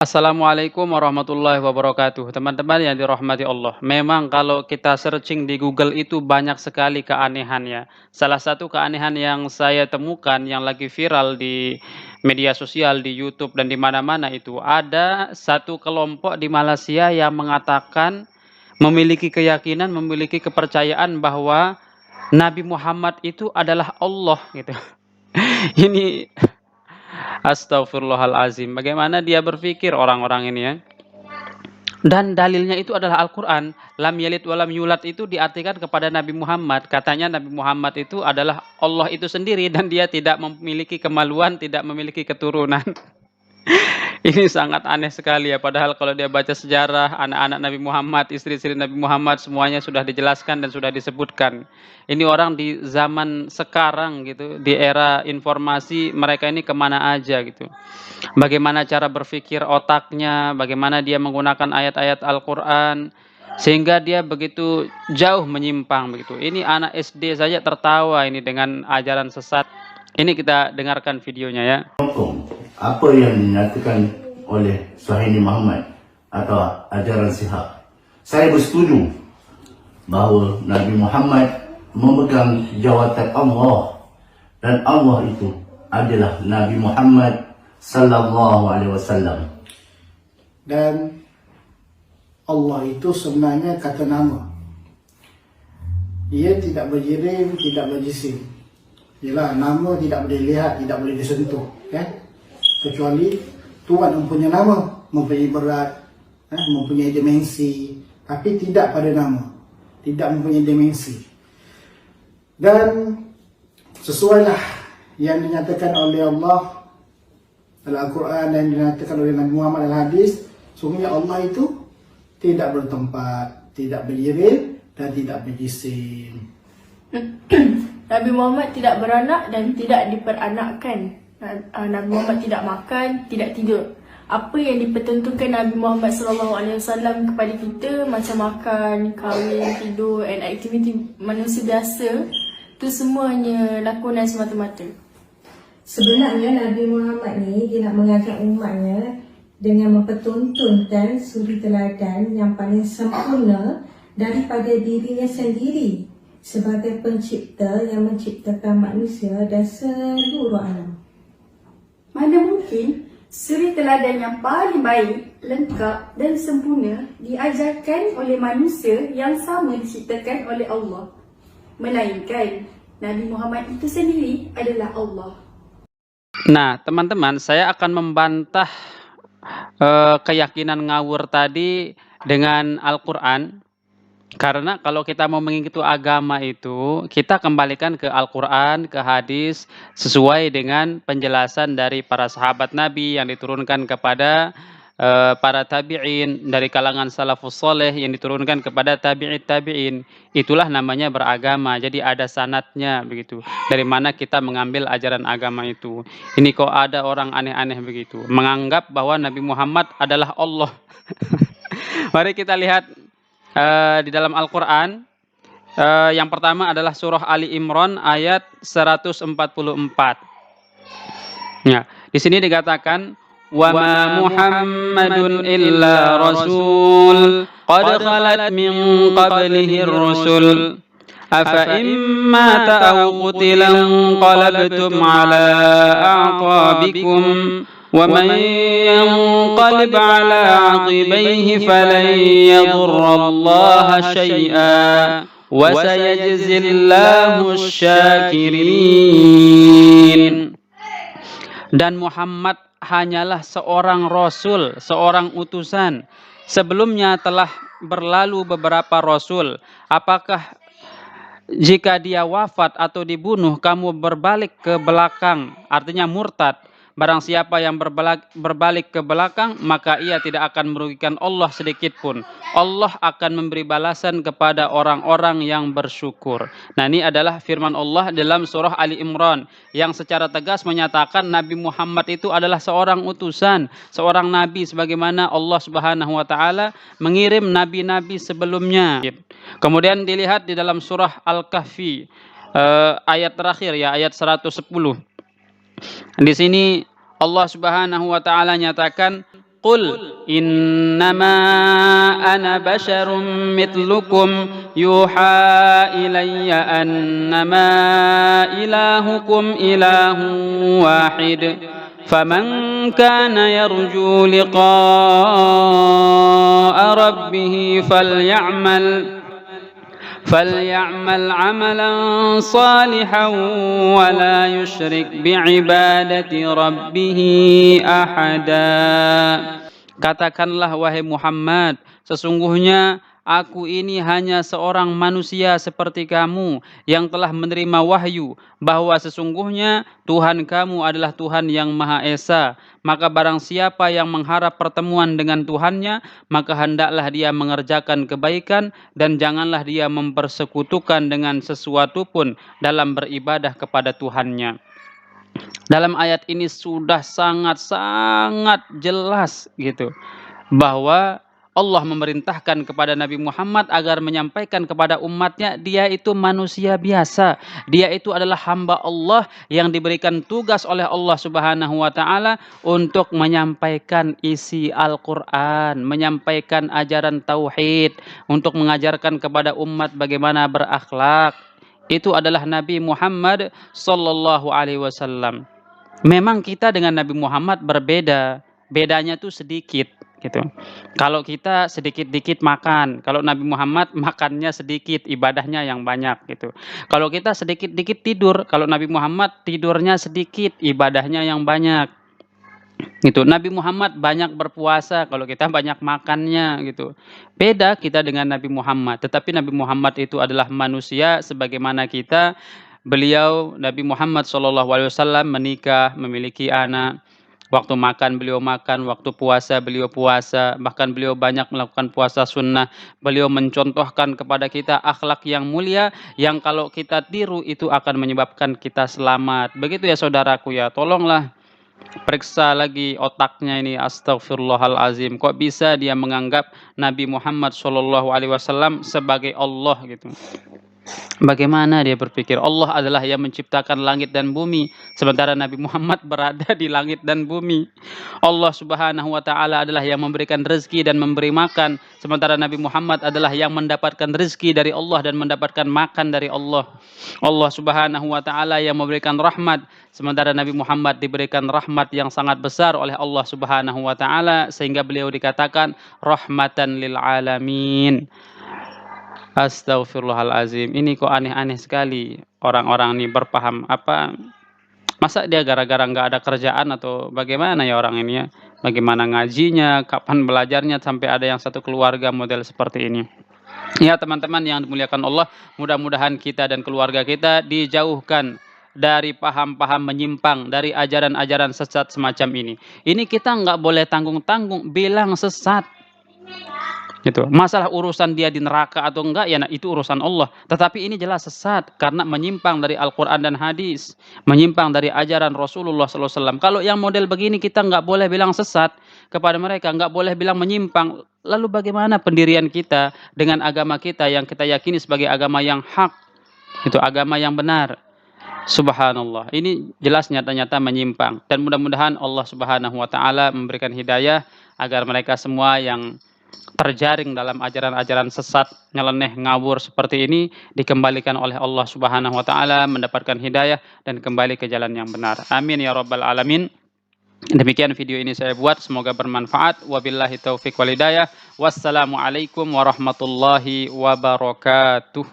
Assalamualaikum warahmatullahi wabarakatuh. Teman-teman yang dirahmati Allah. Memang kalau kita searching di Google itu banyak sekali keanehannya. Salah satu keanehan yang saya temukan yang lagi viral di media sosial, di YouTube dan di mana-mana itu ada satu kelompok di Malaysia yang mengatakan memiliki keyakinan, memiliki kepercayaan bahwa Nabi Muhammad itu adalah Allah gitu. Ini Astagfirullahalazim. Bagaimana dia berpikir orang-orang ini ya? Dan dalilnya itu adalah Al-Quran. Lam yalid walam yulad itu diartikan kepada Nabi Muhammad. Katanya Nabi Muhammad itu adalah Allah itu sendiri dan dia tidak memiliki kemaluan, tidak memiliki keturunan. Ini sangat aneh sekali ya. Padahal kalau dia baca sejarah anak-anak Nabi Muhammad, istri-istri Nabi Muhammad, semuanya sudah dijelaskan dan sudah disebutkan. Ini orang di zaman sekarang gitu, di era informasi, mereka ini kemana aja gitu. Bagaimana cara berpikir otaknya, bagaimana dia menggunakan ayat-ayat Al-Quran, sehingga dia begitu jauh menyimpang begitu. Ini anak SD saja tertawa ini dengan ajaran sesat. Ini kita dengarkan videonya ya. Apa yang dinyatakan oleh Suhaimi Muhammad atau ajaran Sihab. Saya bersetuju bahawa Nabi Muhammad memegang jawatan Allah dan Allah itu adalah Nabi Muhammad sallallahu alaihi wasallam. Dan Allah itu sebenarnya kata nama. Ia tidak berjirim, tidak berjisim. Ialah nama tidak boleh lihat, tidak boleh disentuh, kan? Kecuali Tuhan mempunyai nama, mempunyai berat, mempunyai dimensi, tapi tidak pada nama, tidak mempunyai dimensi. Dan sesuailah yang dinyatakan oleh Allah dalam Al-Quran dan dinyatakan oleh Nabi Muhammad dalam hadis, sungguhnya Allah itu tidak bertempat, tidak berjirim dan tidak berjisim. Nabi Muhammad tidak beranak dan tidak diperanakkan. Nabi Muhammad tidak makan, tidak tidur. Apa yang dipertentukan Nabi Muhammad SAW kepada kita macam makan, kahwin, tidur and aktiviti manusia biasa, itu semuanya lakonan semata-mata. Sebenarnya Nabi Muhammad ni dia nak mengajak umatnya dengan mempertontonkan suri teladan yang paling sempurna daripada dirinya sendiri sebagai pencipta yang menciptakan manusia dan seluruh alam. Mana mungkin suri teladan yang paling baik, lengkap dan sempurna diajarkan oleh manusia yang sama diciptakan oleh Allah. Melainkan Nabi Muhammad itu sendiri adalah Allah. Nah, teman-teman, saya akan membantah keyakinan ngawur tadi dengan Al-Quran. Karena kalau kita mau mengikuti agama itu, kita kembalikan ke Al-Quran, ke hadis, sesuai dengan penjelasan dari para sahabat Nabi yang diturunkan kepada para tabi'in, dari kalangan salafus soleh yang diturunkan kepada tabi'in. Itulah namanya beragama. Jadi ada sanatnya begitu. Dari mana kita mengambil ajaran agama itu. Ini kok ada orang aneh-aneh begitu. Menganggap bahwa Nabi Muhammad adalah Allah. Mari kita lihat di dalam Al-Quran. Yang pertama adalah surah Ali Imran ayat 144. Ya, di sini dikatakan wa ma Muhammadun illa rasul qad khalat min qablihi ar-rusul afa imma ta'aw qutilan qalabtum ala a'qabikum ومن ينقلب على عقبيه فلن يضر الله شيئا وسيجزي الله الشاكرين. Dan Muhammad hanyalah seorang rasul, seorang utusan. Sebelumnya telah berlalu beberapa rasul. Apakah jika dia wafat atau dibunuh, kamu berbalik ke belakang, artinya murtad. Barang siapa yang berbalik ke belakang, maka ia tidak akan merugikan Allah sedikit pun. Allah akan memberi balasan kepada orang-orang yang bersyukur. Nah, ini adalah firman Allah dalam surah Ali Imran yang secara tegas menyatakan Nabi Muhammad itu adalah seorang utusan, seorang nabi sebagaimana Allah Subhanahu wa taala mengirim nabi-nabi sebelumnya. Kemudian dilihat di dalam surah Al-Kahfi ayat terakhir ya, ayat 110. Di sini Allah Subhanahu wa taala nyatakan Qul innama ana basyarum mitlukum yuha ilayya annama ilahukum ilahun wahid faman kana yarju liqa'a rabbih فليعمل عملا صالحا ولا يشرك بعبادة ربه أحدا. Katakanlah wahai Muhammad, sesungguhnya aku ini hanya seorang manusia seperti kamu yang telah menerima wahyu bahwa sesungguhnya Tuhan kamu adalah Tuhan yang Maha Esa. Maka barang siapa yang mengharap pertemuan dengan Tuhannya, maka hendaklah dia mengerjakan kebaikan dan janganlah dia mempersekutukan dengan sesuatu pun dalam beribadah kepada Tuhannya. Dalam ayat ini sudah sangat-sangat jelas gitu bahwa Allah memerintahkan kepada Nabi Muhammad agar menyampaikan kepada umatnya dia itu manusia biasa. Dia itu adalah hamba Allah yang diberikan tugas oleh Allah Subhanahu wa taala untuk menyampaikan isi Al-Qur'an, menyampaikan ajaran tauhid, untuk mengajarkan kepada umat bagaimana berakhlak. Itu adalah Nabi Muhammad sallallahu alaihi wasallam. Memang kita dengan Nabi Muhammad berbeda. Bedanya tuh sedikit gitu. Kalau kita sedikit-dikit makan, kalau Nabi Muhammad makannya sedikit, ibadahnya yang banyak gitu. Kalau kita sedikit-dikit tidur, kalau Nabi Muhammad tidurnya sedikit, ibadahnya yang banyak. Gitu. Nabi Muhammad banyak berpuasa, kalau kita banyak makannya gitu. Beda kita dengan Nabi Muhammad, tetapi Nabi Muhammad itu adalah manusia sebagaimana kita. Beliau Nabi Muhammad SAW menikah, memiliki anak. Waktu makan beliau makan, waktu puasa beliau puasa, bahkan beliau banyak melakukan puasa sunnah. Beliau mencontohkan kepada kita akhlak yang mulia yang kalau kita tiru itu akan menyebabkan kita selamat. Begitu ya saudaraku ya, tolonglah periksa lagi otaknya ini. Astagfirullahalazim, kok bisa dia menganggap Nabi Muhammad SAW sebagai Allah gitu. Bagaimana dia berpikir Allah adalah yang menciptakan langit dan bumi, sementara Nabi Muhammad berada di langit dan bumi. Allah Subhanahu wa taala adalah yang memberikan rezeki dan memberi makan, sementara Nabi Muhammad adalah yang mendapatkan rezeki dari Allah dan mendapatkan makan dari Allah. Allah Subhanahu wa taala yang memberikan rahmat, sementara Nabi Muhammad diberikan rahmat yang sangat besar oleh Allah Subhanahu wa taala sehingga beliau dikatakan rahmatan lil alamin. Astagfirullahalazim, ini kok aneh-aneh sekali orang-orang ini berpaham apa? Masa dia gara-gara nggak ada kerjaan atau bagaimana ya orang ini ya? Bagaimana ngajinya, kapan belajarnya sampai ada yang satu keluarga model seperti ini? Ya teman-teman yang dimuliakan Allah, mudah-mudahan kita dan keluarga kita dijauhkan dari paham-paham menyimpang, dari ajaran-ajaran sesat semacam ini. Ini kita nggak boleh tanggung-tanggung bilang sesat. Gitu. Masalah urusan dia di neraka atau enggak ya, nah, itu urusan Allah. Tetapi ini jelas sesat karena menyimpang dari Al-Quran dan hadis, menyimpang dari ajaran Rasulullah SAW. Kalau yang model begini kita nggak boleh bilang sesat kepada mereka, nggak boleh bilang menyimpang. Lalu bagaimana pendirian kita dengan agama kita yang kita yakini sebagai agama yang hak, itu agama yang benar? Subhanallah, ini jelas nyata-nyata menyimpang. Dan mudah-mudahan Allah Subhanahu wa taala memberikan hidayah agar mereka semua yang terjaring dalam ajaran-ajaran sesat, nyeleneh, ngawur seperti ini dikembalikan oleh Allah Subhanahu wa taala, mendapatkan hidayah dan kembali ke jalan yang benar. Amin ya rabbal alamin. Demikian video ini saya buat, semoga bermanfaat. Wabillahi taufik wal hidayah. Wassalamualaikum warahmatullahi wabarakatuh.